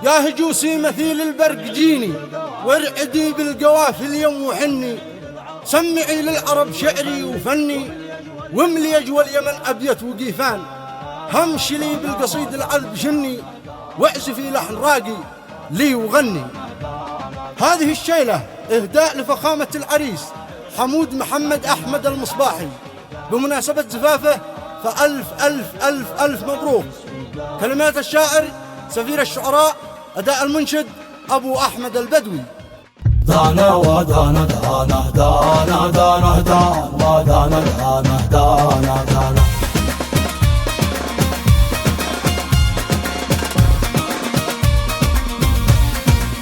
يا هجوسي مثيل البرق جيني وارعدي بالقوافل يم وحني، سمعي للعرب شعري وفني واملي اجوى اليمن ابيت وقيفان، همشي لي بالقصيد العذب شني واعزفي لحن راقي لي وغني. هذه الشيلة اهداء لفخامة العريس حمود محمد احمد المصباحي بمناسبة زفافه، فألف ألف ألف ألف مبروك. كلمات الشاعر سفير الشعراء، أداء المنشد أبو أحمد البدوي. دانا ودانا دانا دانا دانا دانا ودانا دانا دانا دانا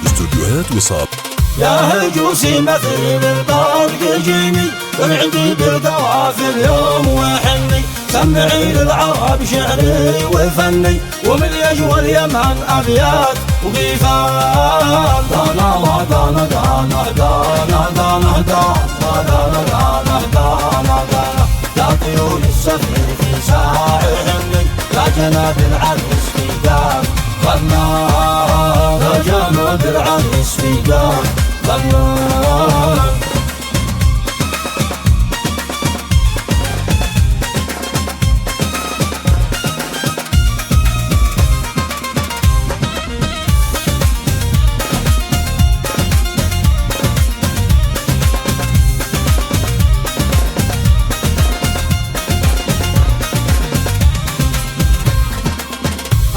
استوديوهات وصال. يا هجوسي مثل البرق جيني وارعدي بالقوافل يوم وحني، سمعي للعرب شعري وفني ومن يجوى اليمن ابيات وقيفان. دانا ودانا دانا دانا دانا دانا دانا دانا دانا دانا يا طيور السفر في ساحلني، يا جناب العرس في قاف غنى، يا جناب العرس في قاف غنى.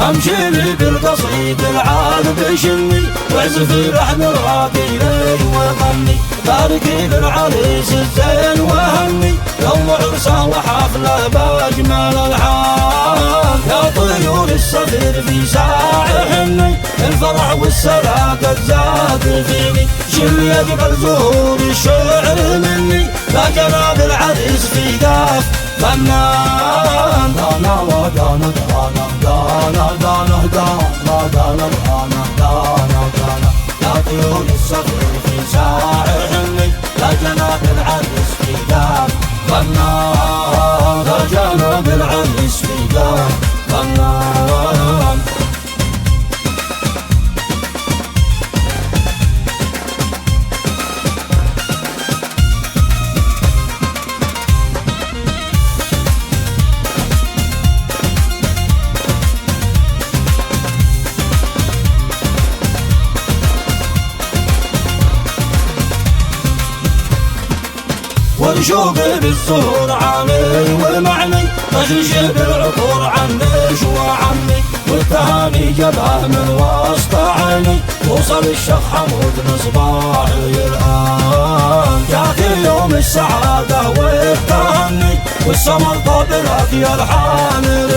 امشي لي بالقصيد العذب شني واعزفي لحن راقي لي وغني، باركي للعريس الزين وهني يوم عرسه وحفله باجمل الحال. يا طيور السفر في ساحلني، الفرح والسلا قد زاد فيني، شل يقبل زهور الشعر مني، يا جناب العريس في قاف فنان. دانا ودانا دانا دانا دانا دانا دانا دانا دانا دانا يا طيور السفر في ساحلني، يا جناب العرس في قاف فنان، يا جناب العرس في قاف فنان. والشوق بالزهور عامي ومعني، مشيش بالعطور عنيش وعمي، والتهاني جبهه من وسط عيني، وصل الشيخ حمود مصباحي الآن. جاك يوم السعادة والتهني والسمر طابلك يا الحامل،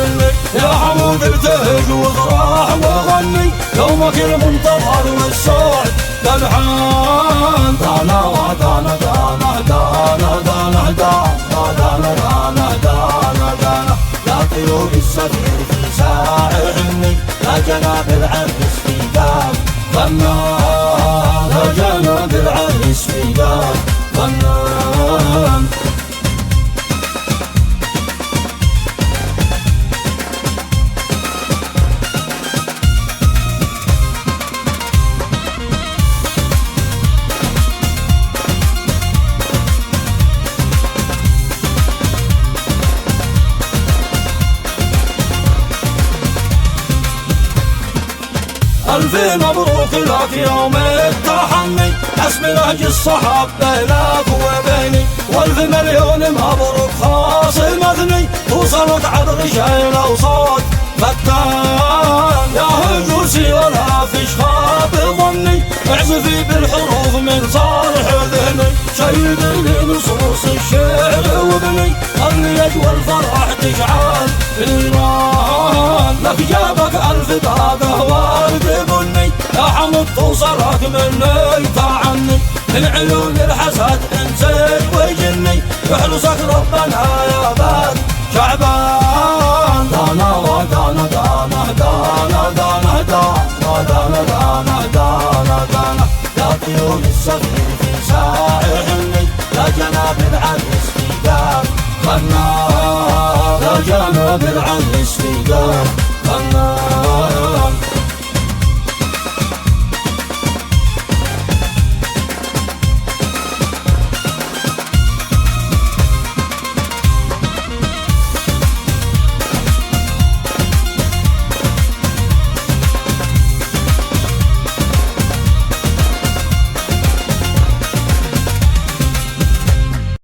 يا حمود ابتهج وافرح وغني يومك المنتظر والسعد للحان. دانا ودانا دانا دانا دانا دانا دانا دانا دانا دانا يا طيور السفر في ساحلني، يا جناب العرس في قاف فنان، يا جناب العرس في قاف فنان. ألف مبروك لك يوم التحني، اسم نهج الصحاب بينك وبيني، والف مليون مبروك خاص المثني، توصلك عبر شيلة وصوت فتان. يا هجوسي ولا فيش خاب ظني، اعزفي بالحروف من صالح ذهني، شيدي لي نصوص الشعر وابني، خلي اجوى الفرح تشعل النار. لك جابك الف طاقه ورد بني، يا حمد توصلك مني تعني، من عيون الحسد انسي وجني، يحرسك ربنا يا باد شعبان. دانا ودانا دانا دانا دانا دانا دانا دانا دانا دانا يا طيور السفر في ساحلني، يا جناب العرس في قاف فنان، يا جناب العرس في قاف فنان.